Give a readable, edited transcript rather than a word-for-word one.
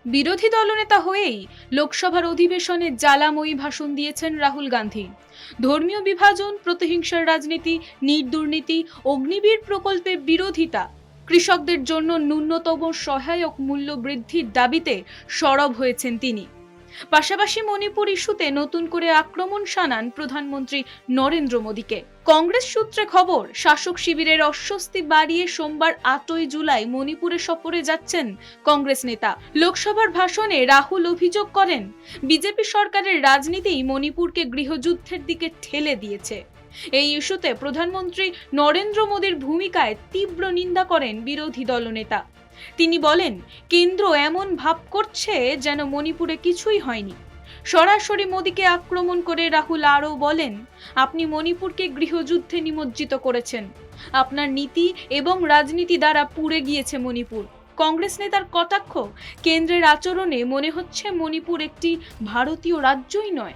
বিরোধী দলনেতা হয়েই লোকসভার অধিবেশনে জ্বালাময়ী ভাষণ দিয়েছেন রাহুল গান্ধী। ধর্মীয় বিভাজন, প্রতিহিংসার রাজনীতি, দুর্নীতি, অগ্নিবীর প্রকল্পের বিরোধিতা, কৃষকদের জন্য ন্যূনতম সহায়ক মূল্য বৃদ্ধির দাবিতে সরব হয়েছেন তিনি। পাশাপাশি মণিপুর ইস্যুতে নতুন করে আক্রমণ শানান প্রধানমন্ত্রী নরেন্দ্র মোদীকে। কংগ্রেস সূত্রে খবর, শাসক শিবিরের অস্বস্তি বাড়িয়ে সোমবার 8ই জুলাই মণিপুরে সফরে যাচ্ছেন কংগ্রেস নেতা। লোকসভার ভাষণে রাহুল অভিযোগ করেন, বিজেপি সরকারের রাজনীতি মণিপুরকে গৃহযুদ্ধের দিকে ঠেলে দিয়েছে। এই ইস্যুতে প্রধানমন্ত্রী নরেন্দ্র মোদীর ভূমিকায় তীব্র নিন্দা করেন বিরোধী দলনেতা। তিনি বলেন, কেন্দ্র এমন ভাব করছে যেন মণিপুরে কিছুই হয়নি। সরাসরি মোদীকে আক্রমণ করে রাহুল আরও বলেন, আপনি মণিপুরকে গৃহযুদ্ধে নিমজ্জিত করেছেন। আপনার নীতি এবং রাজনীতি দ্বারা পুড়ে গিয়েছে মণিপুর। কংগ্রেস নেতার কটাক্ষ, কেন্দ্রের আচরণে মনে হচ্ছে মণিপুর একটি ভারতীয় রাজ্যই নয়,